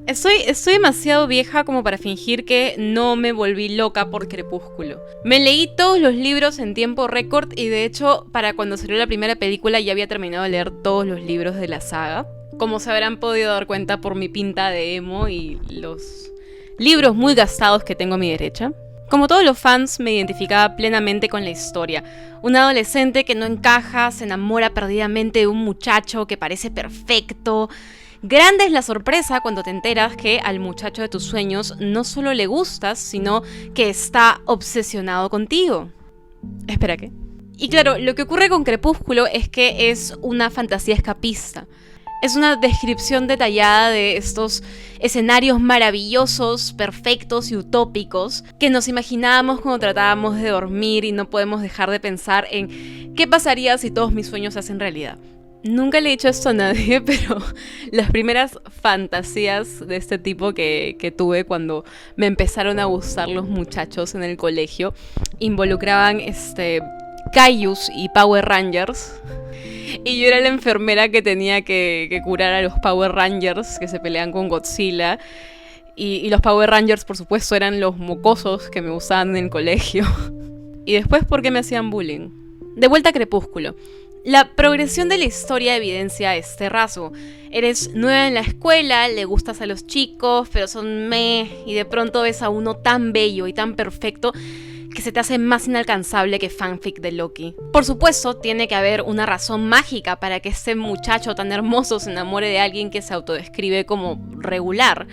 Estoy demasiado vieja como para fingir que no me volví loca por Crepúsculo. Me leí todos los libros en tiempo récord y de hecho para cuando salió la primera película ya había terminado de leer todos los libros de la saga. Como se habrán podido dar cuenta por mi pinta de emo y los libros muy gastados que tengo a mi derecha. Como todos los fans, me identificaba plenamente con la historia. Un adolescente que no encaja, se enamora perdidamente de un muchacho que parece perfecto. Grande es la sorpresa cuando te enteras que al muchacho de tus sueños no solo le gustas, sino que está obsesionado contigo. Espera, ¿qué? Y claro, lo que ocurre con Crepúsculo es que es una fantasía escapista. Es una descripción detallada de estos escenarios maravillosos, perfectos y utópicos que nos imaginábamos cuando tratábamos de dormir y no podemos dejar de pensar en qué pasaría si todos mis sueños se hacen realidad. Nunca le he dicho esto a nadie, pero las primeras fantasías de este tipo que tuve cuando me empezaron a gustar los muchachos en el colegio involucraban Kaijus y Power Rangers. Y yo era la enfermera que tenía que curar a los Power Rangers que se pelean con Godzilla. Y los Power Rangers, por supuesto, eran los mocosos que me usaban en el colegio. Y después, ¿por qué me hacían bullying? De vuelta a Crepúsculo. La progresión de la historia evidencia este rasgo. Eres nueva en la escuela, le gustas a los chicos, pero son meh, y de pronto ves a uno tan bello y tan perfecto que se te hace más inalcanzable que fanfic de Loki. Por supuesto, tiene que haber una razón mágica para que este muchacho tan hermoso se enamore de alguien que se autodescribe como regular.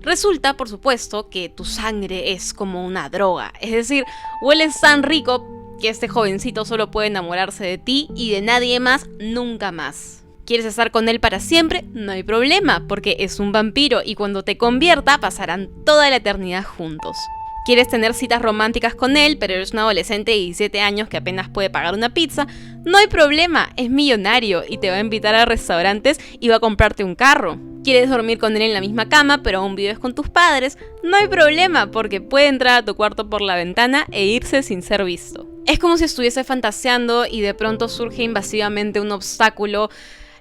Resulta, por supuesto, que tu sangre es como una droga, es decir, hueles tan rico que este jovencito solo puede enamorarse de ti y de nadie más nunca más. ¿Quieres estar con él para siempre? No hay problema, porque es un vampiro y cuando te convierta pasarán toda la eternidad juntos. ¿Quieres tener citas románticas con él, pero eres un adolescente de 17 años que apenas puede pagar una pizza? No hay problema, es millonario y te va a invitar a restaurantes y va a comprarte un carro. ¿Quieres dormir con él en la misma cama, pero aún vives con tus padres? No hay problema, porque puede entrar a tu cuarto por la ventana e irse sin ser visto. Es como si estuviese fantaseando y de pronto surge invasivamente un obstáculo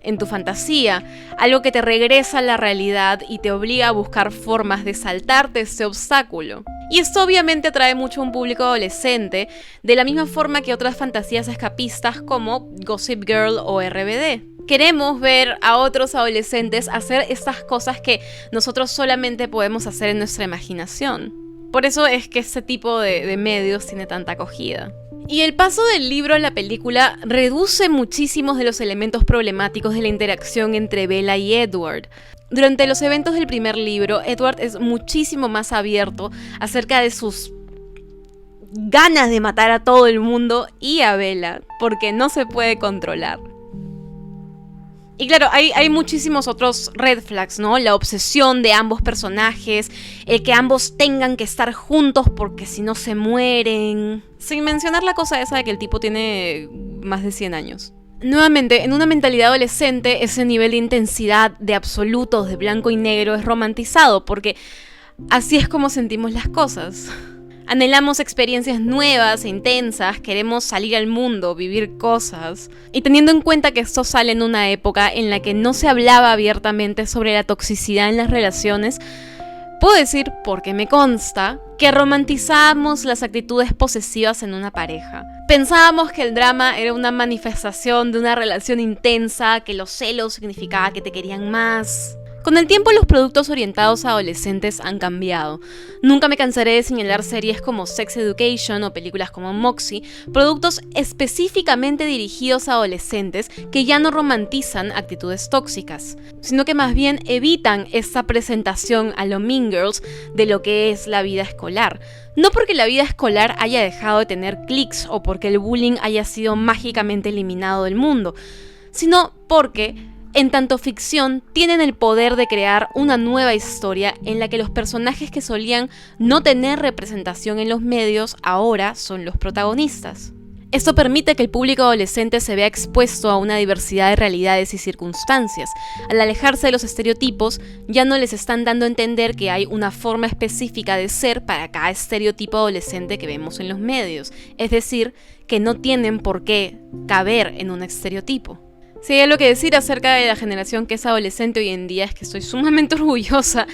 en tu fantasía, algo que te regresa a la realidad y te obliga a buscar formas de saltarte ese obstáculo. Y esto obviamente atrae mucho a un público adolescente, de la misma forma que otras fantasías escapistas como Gossip Girl o RBD. Queremos ver a otros adolescentes hacer estas cosas que nosotros solamente podemos hacer en nuestra imaginación. Por eso es que este tipo de medios tiene tanta acogida. Y el paso del libro a la película reduce muchísimos de los elementos problemáticos de la interacción entre Bella y Edward. Durante los eventos del primer libro, Edward es muchísimo más abierto acerca de sus ganas de matar a todo el mundo y a Bella, porque no se puede controlar. Y claro, hay muchísimos otros red flags, ¿no? La obsesión de ambos personajes, el que ambos tengan que estar juntos porque si no se mueren. Sin mencionar la cosa esa de que el tipo tiene más de 100 años. Nuevamente, en una mentalidad adolescente, ese nivel de intensidad, de absolutos, de blanco y negro es romantizado, porque así es como sentimos las cosas. Anhelamos experiencias nuevas e intensas, queremos salir al mundo, vivir cosas. Y teniendo en cuenta que esto sale en una época en la que no se hablaba abiertamente sobre la toxicidad en las relaciones, puedo decir, porque me consta, que romantizábamos las actitudes posesivas en una pareja. Pensábamos que el drama era una manifestación de una relación intensa, que los celos significaba que te querían más. Con el tiempo los productos orientados a adolescentes han cambiado. Nunca me cansaré de señalar series como Sex Education o películas como Moxie, productos específicamente dirigidos a adolescentes que ya no romantizan actitudes tóxicas, sino que más bien evitan esa presentación a lo Mean Girls de lo que es la vida escolar. No porque la vida escolar haya dejado de tener clics o porque el bullying haya sido mágicamente eliminado del mundo, sino porque en tanto ficción, tienen el poder de crear una nueva historia en la que los personajes que solían no tener representación en los medios ahora son los protagonistas. Esto permite que el público adolescente se vea expuesto a una diversidad de realidades y circunstancias. Al alejarse de los estereotipos, ya no les están dando a entender que hay una forma específica de ser para cada estereotipo adolescente que vemos en los medios, es decir, que no tienen por qué caber en un estereotipo. Si hay algo que decir acerca de la generación que es adolescente hoy en día es que estoy sumamente orgullosa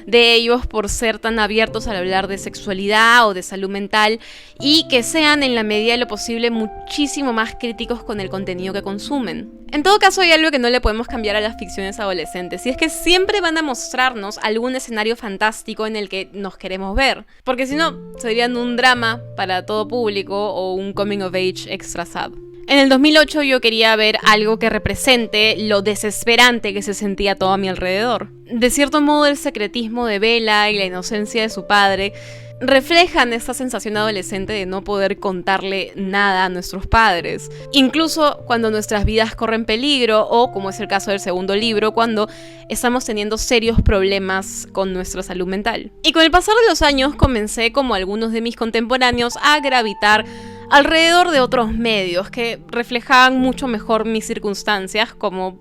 de ellos por ser tan abiertos al hablar de sexualidad o de salud mental y que sean en la medida de lo posible muchísimo más críticos con el contenido que consumen. En todo caso hay algo que no le podemos cambiar a las ficciones adolescentes y es que siempre van a mostrarnos algún escenario fantástico en el que nos queremos ver, porque si no serían un drama para todo público o un coming of age extra sad. En el 2008 yo quería ver algo que represente lo desesperante que se sentía todo a mi alrededor. De cierto modo el secretismo de Bella y la inocencia de su padre reflejan esta sensación adolescente de no poder contarle nada a nuestros padres. Incluso cuando nuestras vidas corren peligro o, como es el caso del segundo libro, cuando estamos teniendo serios problemas con nuestra salud mental. Y con el pasar de los años comencé, como algunos de mis contemporáneos, a gravitar alrededor de otros medios que reflejaban mucho mejor mis circunstancias, como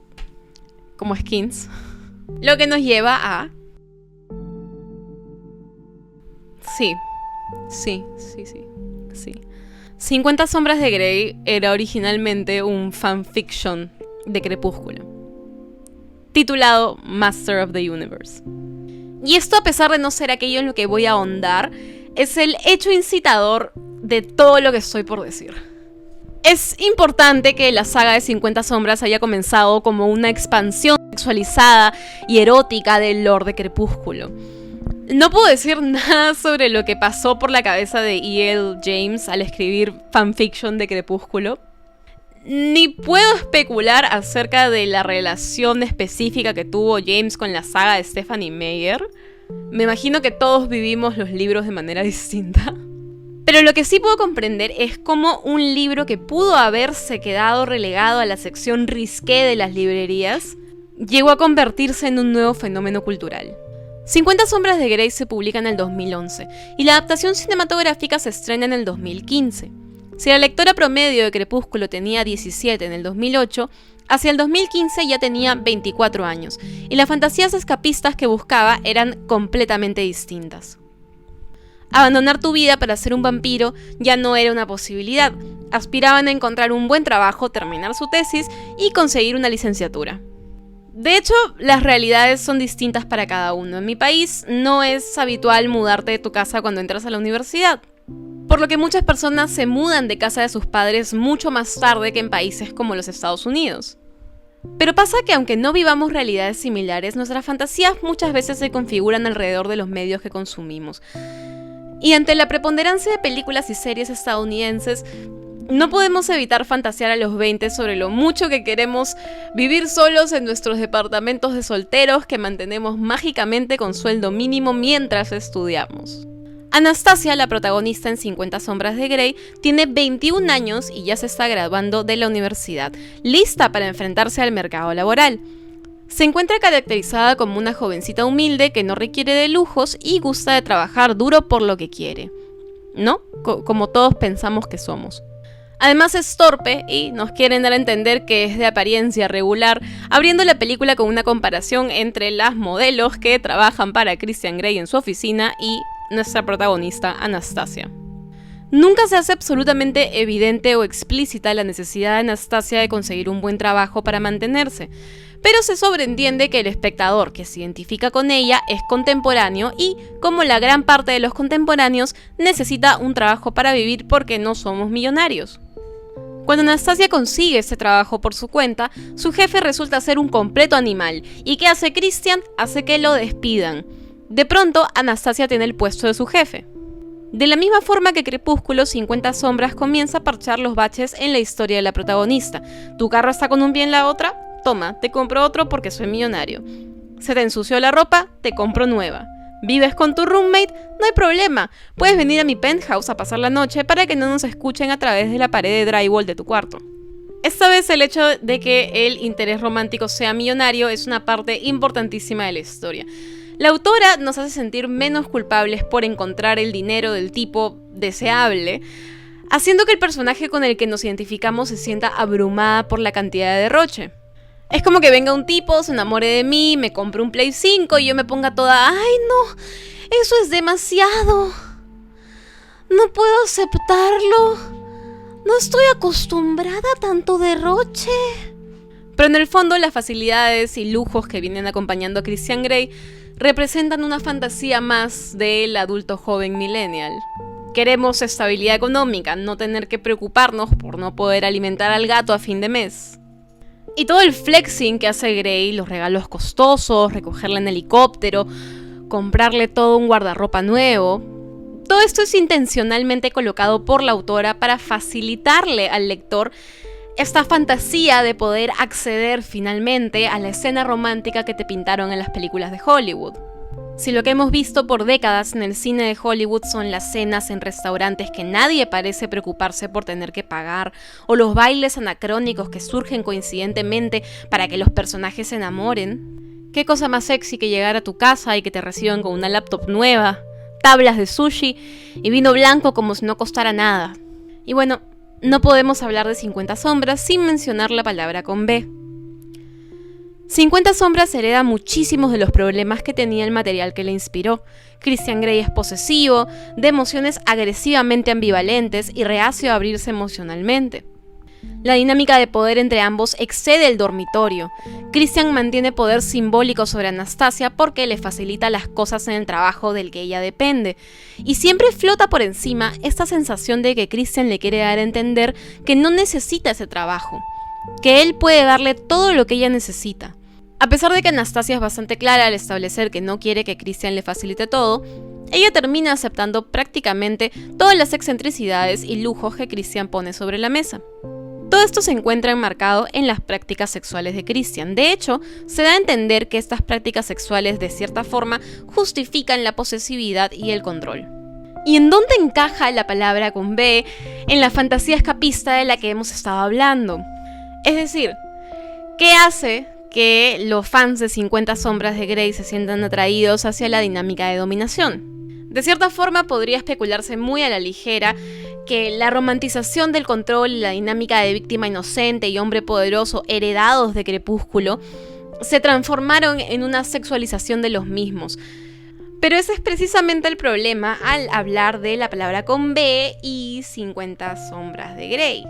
Skins. Lo que nos lleva a... Sí. 50 sombras de Grey era originalmente un fanfiction de Crepúsculo, titulado Master of the Universe. Y esto, a pesar de no ser aquello en lo que voy a ahondar, es el hecho incitador de todo lo que estoy por decir. Es importante que la saga de 50 sombras haya comenzado como una expansión sexualizada y erótica del lore de Crepúsculo. No puedo decir nada sobre lo que pasó por la cabeza de E.L. James al escribir fanfiction de Crepúsculo, ni puedo especular acerca de la relación específica que tuvo James con la saga de Stephenie Meyer. Me imagino que todos vivimos los libros de manera distinta. Pero lo que sí puedo comprender es cómo un libro que pudo haberse quedado relegado a la sección risqué de las librerías llegó a convertirse en un nuevo fenómeno cultural. 50 sombras de Grey se publica en el 2011 y la adaptación cinematográfica se estrena en el 2015. Si la lectora promedio de Crepúsculo tenía 17 en el 2008, hacia el 2015 ya tenía 24 años y las fantasías escapistas que buscaba eran completamente distintas. Abandonar tu vida para ser un vampiro ya no era una posibilidad. Aspiraban a encontrar un buen trabajo, terminar su tesis y conseguir una licenciatura. De hecho, las realidades son distintas para cada uno. En mi país no es habitual mudarte de tu casa cuando entras a la universidad, por lo que muchas personas se mudan de casa de sus padres mucho más tarde que en países como los Estados Unidos. Pero pasa que aunque no vivamos realidades similares, nuestras fantasías muchas veces se configuran alrededor de los medios que consumimos. Y ante la preponderancia de películas y series estadounidenses, no podemos evitar fantasear a los 20 sobre lo mucho que queremos vivir solos en nuestros departamentos de solteros que mantenemos mágicamente con sueldo mínimo mientras estudiamos. Anastasia, la protagonista en 50 sombras de Grey, tiene 21 años y ya se está graduando de la universidad, lista para enfrentarse al mercado laboral. Se encuentra caracterizada como una jovencita humilde que no requiere de lujos y gusta de trabajar duro por lo que quiere, ¿no? Como todos pensamos que somos. Además es torpe y nos quieren dar a entender que es de apariencia regular, abriendo la película con una comparación entre las modelos que trabajan para Christian Grey en su oficina y nuestra protagonista Anastasia. Nunca se hace absolutamente evidente o explícita la necesidad de Anastasia de conseguir un buen trabajo para mantenerse, pero se sobreentiende que el espectador que se identifica con ella es contemporáneo y, como la gran parte de los contemporáneos, necesita un trabajo para vivir porque no somos millonarios. Cuando Anastasia consigue ese trabajo por su cuenta, su jefe resulta ser un completo animal. ¿Y qué hace Christian? Hace que lo despidan. De pronto, Anastasia tiene el puesto de su jefe. De la misma forma que Crepúsculo, 50 sombras comienza a parchar los baches en la historia de la protagonista. ¿Tu carro está con un pie en la otra? Toma, te compro otro porque soy millonario. ¿Se te ensució la ropa? Te compro nueva. ¿Vives con tu roommate? No hay problema. Puedes venir a mi penthouse a pasar la noche para que no nos escuchen a través de la pared de drywall de tu cuarto. Esta vez el hecho de que el interés romántico sea millonario es una parte importantísima de la historia. La autora nos hace sentir menos culpables por encontrar el dinero del tipo deseable, haciendo que el personaje con el que nos identificamos se sienta abrumada por la cantidad de derroche. Es como que venga un tipo, se enamore de mí, me compre un Play 5 y yo me ponga toda, ¡ay no! ¡Eso es demasiado! No puedo aceptarlo. No estoy acostumbrada a tanto derroche. Pero en el fondo las facilidades y lujos que vienen acompañando a Christian Grey representan una fantasía más del adulto joven millennial. Queremos estabilidad económica, no tener que preocuparnos por no poder alimentar al gato a fin de mes. Y todo el flexing que hace Grey, los regalos costosos, recogerla en helicóptero, comprarle todo un guardarropa nuevo, todo esto es intencionalmente colocado por la autora para facilitarle al lector esta fantasía de poder acceder finalmente a la escena romántica que te pintaron en las películas de Hollywood. Si lo que hemos visto por décadas en el cine de Hollywood son las cenas en restaurantes que nadie parece preocuparse por tener que pagar, o los bailes anacrónicos que surgen coincidentemente para que los personajes se enamoren, ¿qué cosa más sexy que llegar a tu casa y que te reciban con una laptop nueva, tablas de sushi y vino blanco como si no costara nada? Y bueno, no podemos hablar de 50 sombras sin mencionar la palabra con B. 50 sombras hereda muchísimos de los problemas que tenía el material que le inspiró. Christian Grey es posesivo, de emociones agresivamente ambivalentes y reacio a abrirse emocionalmente. La dinámica de poder entre ambos excede el dormitorio. Christian mantiene poder simbólico sobre Anastasia porque le facilita las cosas en el trabajo del que ella depende. Y siempre flota por encima esta sensación de que Christian le quiere dar a entender que no necesita ese trabajo, que él puede darle todo lo que ella necesita. A pesar de que Anastasia es bastante clara al establecer que no quiere que Christian le facilite todo, ella termina aceptando prácticamente todas las excentricidades y lujos que Christian pone sobre la mesa. Todo esto se encuentra enmarcado en las prácticas sexuales de Christian. De hecho, se da a entender que estas prácticas sexuales de cierta forma justifican la posesividad y el control. ¿Y en dónde encaja la palabra con B en la fantasía escapista de la que hemos estado hablando? Es decir, ¿qué hace que los fans de 50 sombras de Grey se sientan atraídos hacia la dinámica de dominación? De cierta forma podría especularse muy a la ligera que la romantización del control y la dinámica de víctima inocente y hombre poderoso heredados de Crepúsculo se transformaron en una sexualización de los mismos. Pero ese es precisamente el problema al hablar de la palabra con B y 50 sombras de Grey.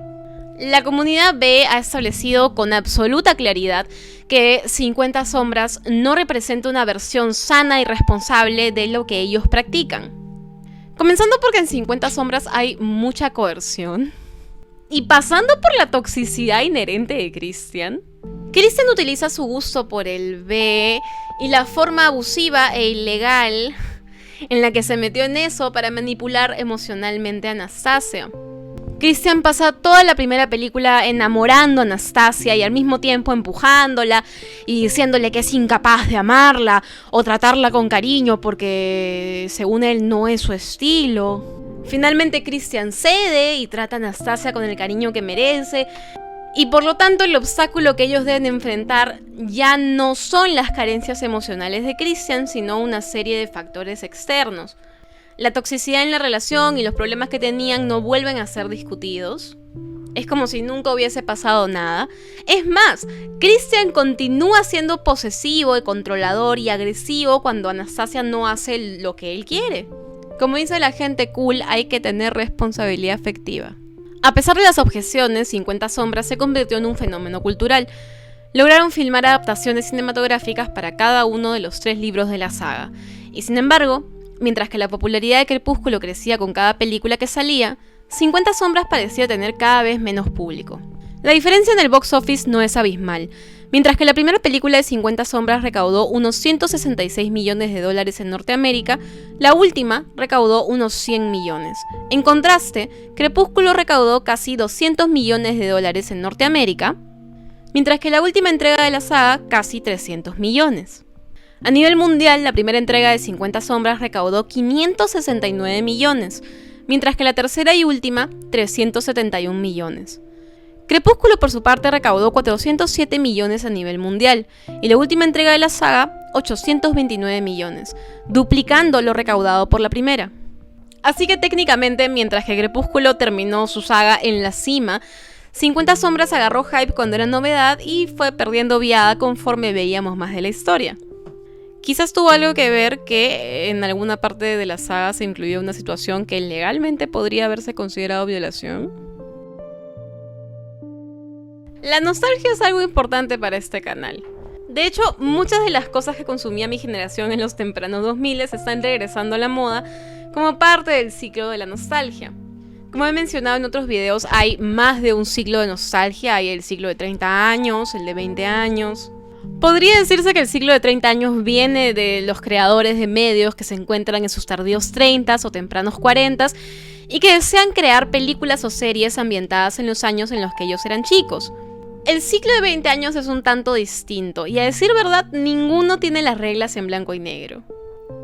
La comunidad B ha establecido con absoluta claridad que 50 sombras no representa una versión sana y responsable de lo que ellos practican. Comenzando porque en 50 sombras hay mucha coerción. Y pasando por la toxicidad inherente de Christian. Christian utiliza su gusto por el B y la forma abusiva e ilegal en la que se metió en eso para manipular emocionalmente a Anastasia. Christian pasa toda la primera película enamorando a Anastasia y al mismo tiempo empujándola y diciéndole que es incapaz de amarla o tratarla con cariño porque según él no es su estilo. Finalmente Christian cede y trata a Anastasia con el cariño que merece y por lo tanto el obstáculo que ellos deben enfrentar ya no son las carencias emocionales de Christian, sino una serie de factores externos. La toxicidad en la relación y los problemas que tenían no vuelven a ser discutidos. Es como si nunca hubiese pasado nada. Es más, Christian continúa siendo posesivo y controlador y agresivo cuando Anastasia no hace lo que él quiere. Como dice la gente cool, hay que tener responsabilidad afectiva. A pesar de las objeciones, 50 sombras se convirtió en un fenómeno cultural. Lograron filmar adaptaciones cinematográficas para cada uno de los 3 libros de la saga. Y sin embargo, mientras que la popularidad de Crepúsculo crecía con cada película que salía, 50 sombras parecía tener cada vez menos público. La diferencia en el box office no es abismal. Mientras que la primera película de 50 sombras recaudó unos 166 millones de dólares en Norteamérica, la última recaudó unos 100 millones. En contraste, Crepúsculo recaudó casi 200 millones de dólares en Norteamérica, mientras que la última entrega de la saga casi 300 millones. A nivel mundial, la primera entrega de 50 sombras recaudó 569 millones, mientras que la tercera y última, 371 millones. Crepúsculo, por su parte, recaudó 407 millones a nivel mundial, y la última entrega de la saga, 829 millones, duplicando lo recaudado por la primera. Así que técnicamente, mientras que Crepúsculo terminó su saga en la cima, 50 sombras agarró hype cuando era novedad y fue perdiendo viada conforme veíamos más de la historia. Quizás tuvo algo que ver que en alguna parte de la saga se incluyó una situación que legalmente podría haberse considerado violación. La nostalgia es algo importante para este canal. De hecho, muchas de las cosas que consumía mi generación en los tempranos 2000 están regresando a la moda como parte del ciclo de la nostalgia. Como he mencionado en otros videos, hay más de un ciclo de nostalgia. Hay el ciclo de 30 años, el de 20 años. Podría decirse que el ciclo de 30 años viene de los creadores de medios que se encuentran en sus tardíos 30s o tempranos 40s y que desean crear películas o series ambientadas en los años en los que ellos eran chicos. El ciclo de 20 años es un tanto distinto, y a decir verdad, ninguno tiene las reglas en blanco y negro.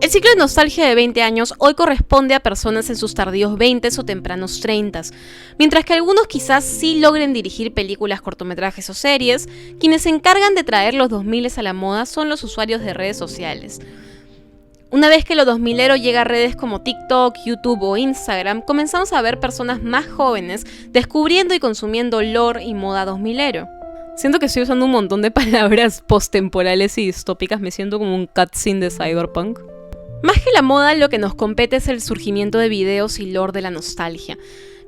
El ciclo de nostalgia de 20 años hoy corresponde a personas en sus tardíos 20s o tempranos 30s, mientras que algunos quizás sí logren dirigir películas, cortometrajes o series. Quienes se encargan de traer los 2000 a la moda son los usuarios de redes sociales. Una vez que lo 2000ero llega a redes como TikTok, YouTube o Instagram, comenzamos a ver personas más jóvenes descubriendo y consumiendo lore y moda 2000ero. Siento que estoy usando un montón de palabras posttemporales y distópicas, me siento como un cutscene de Cyberpunk. Más que la moda, lo que nos compete es el surgimiento de videos y lore de la nostalgia.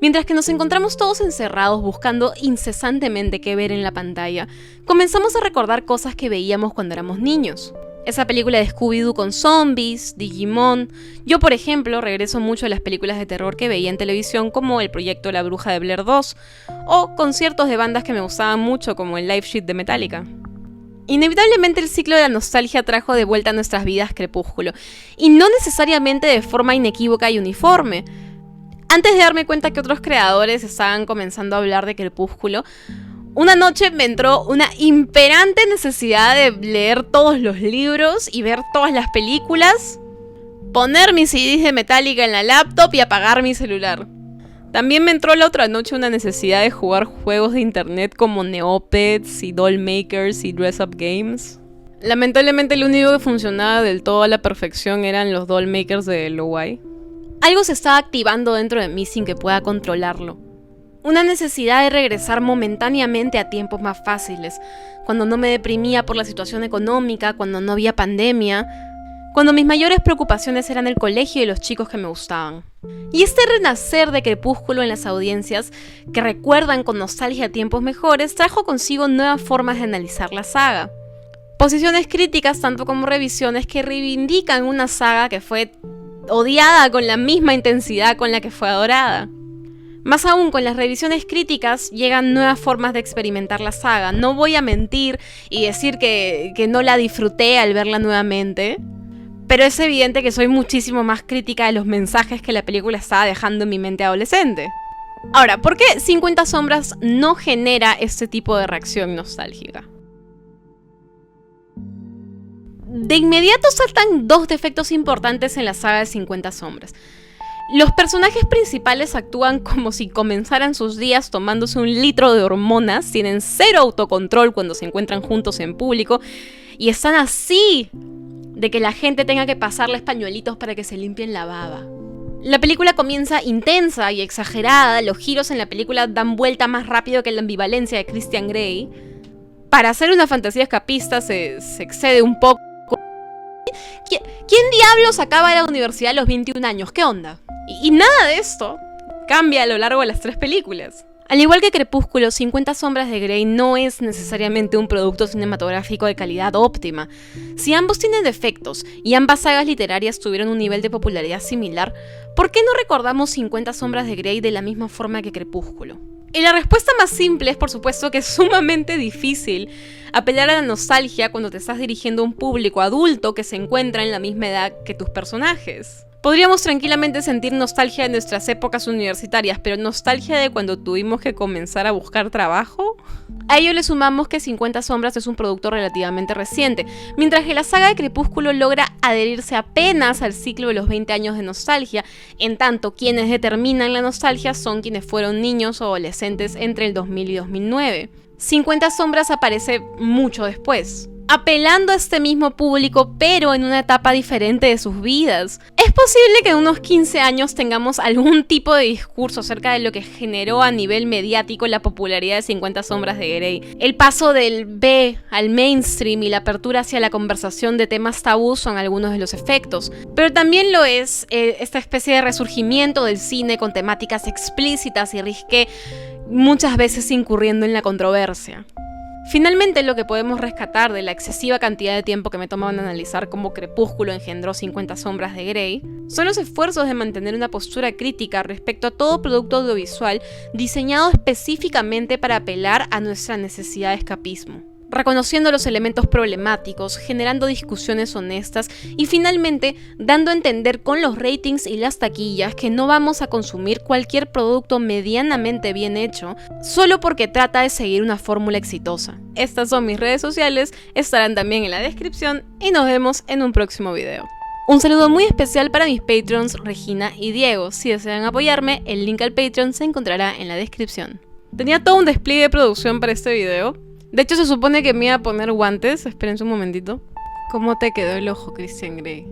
Mientras que nos encontramos todos encerrados buscando incesantemente qué ver en la pantalla, comenzamos a recordar cosas que veíamos cuando éramos niños. Esa película de Scooby-Doo con zombies, Digimon. Yo, por ejemplo, regreso mucho a las películas de terror que veía en televisión, como el proyecto La Bruja de Blair 2, o conciertos de bandas que me gustaban mucho, como el Live Sheet de Metallica. Inevitablemente el ciclo de la nostalgia trajo de vuelta a nuestras vidas Crepúsculo, y no necesariamente de forma inequívoca y uniforme. Antes de darme cuenta que otros creadores estaban comenzando a hablar de Crepúsculo, una noche me entró una imperante necesidad de leer todos los libros y ver todas las películas, poner mis CDs de Metallica en la laptop y apagar mi celular. También me entró la otra noche una necesidad de jugar juegos de internet como Neopets y Doll Makers y Dress Up Games. Lamentablemente lo único que funcionaba del todo a la perfección eran los Doll Makers de LOY. Algo se estaba activando dentro de mí sin que pueda controlarlo. Una necesidad de regresar momentáneamente a tiempos más fáciles, cuando no me deprimía por la situación económica, cuando no había pandemia, cuando mis mayores preocupaciones eran el colegio y los chicos que me gustaban. Y este renacer de Crepúsculo en las audiencias, que recuerdan con nostalgia tiempos mejores, trajo consigo nuevas formas de analizar la saga. Posiciones críticas tanto como revisiones que reivindican una saga que fue odiada con la misma intensidad con la que fue adorada. Más aún, con las revisiones críticas llegan nuevas formas de experimentar la saga. No voy a mentir y decir que no la disfruté al verla nuevamente, pero es evidente que soy muchísimo más crítica de los mensajes que la película estaba dejando en mi mente adolescente. Ahora, ¿por qué 50 sombras no genera este tipo de reacción nostálgica? De inmediato saltan dos defectos importantes en la saga de 50 sombras. Los personajes principales actúan como si comenzaran sus días tomándose 1 litro de hormonas, tienen cero autocontrol cuando se encuentran juntos en público y están así de que la gente tenga que pasarles pañuelitos para que se limpien la baba. La película comienza intensa y exagerada, los giros en la película dan vuelta más rápido que la ambivalencia de Christian Grey. Para hacer una fantasía escapista se excede un poco. ¿Quién diablos acaba de la universidad a los 21 años? ¿Qué onda? Y nada de esto cambia a lo largo de las 3 películas. Al igual que Crepúsculo, 50 sombras de Grey no es necesariamente un producto cinematográfico de calidad óptima. Si ambos tienen defectos y ambas sagas literarias tuvieron un nivel de popularidad similar, ¿por qué no recordamos 50 sombras de Grey de la misma forma que Crepúsculo? Y la respuesta más simple es, por supuesto, que es sumamente difícil apelar a la nostalgia cuando te estás dirigiendo a un público adulto que se encuentra en la misma edad que tus personajes. Podríamos tranquilamente sentir nostalgia de nuestras épocas universitarias, pero nostalgia de cuando tuvimos que comenzar a buscar trabajo. A ello le sumamos que 50 sombras es un producto relativamente reciente, mientras que la saga de Crepúsculo logra adherirse apenas al ciclo de los 20 años de nostalgia, en tanto quienes determinan la nostalgia son quienes fueron niños o adolescentes entre el 2000 y 2009. 50 sombras aparece mucho después, apelando a este mismo público, pero en una etapa diferente de sus vidas. Es posible que en unos 15 años tengamos algún tipo de discurso acerca de lo que generó a nivel mediático la popularidad de 50 sombras de Grey. El paso del B al mainstream y la apertura hacia la conversación de temas tabú son algunos de los efectos. Pero también lo es esta especie de resurgimiento del cine con temáticas explícitas y risqué muchas veces incurriendo en la controversia. Finalmente, lo que podemos rescatar de la excesiva cantidad de tiempo que me tomaban analizar cómo Crepúsculo engendró 50 sombras de Grey son los esfuerzos de mantener una postura crítica respecto a todo producto audiovisual diseñado específicamente para apelar a nuestra necesidad de escapismo, reconociendo los elementos problemáticos, generando discusiones honestas y finalmente dando a entender con los ratings y las taquillas que no vamos a consumir cualquier producto medianamente bien hecho solo porque trata de seguir una fórmula exitosa. Estas son mis redes sociales, estarán también en la descripción y nos vemos en un próximo video. Un saludo muy especial para mis Patreons Regina y Diego. Si desean apoyarme, el link al Patreon se encontrará en la descripción. Tenía todo un despliegue de producción para este video. De hecho, se supone que me iba a poner guantes. Espérense un momentito. ¿Cómo te quedó el ojo, Christian Grey?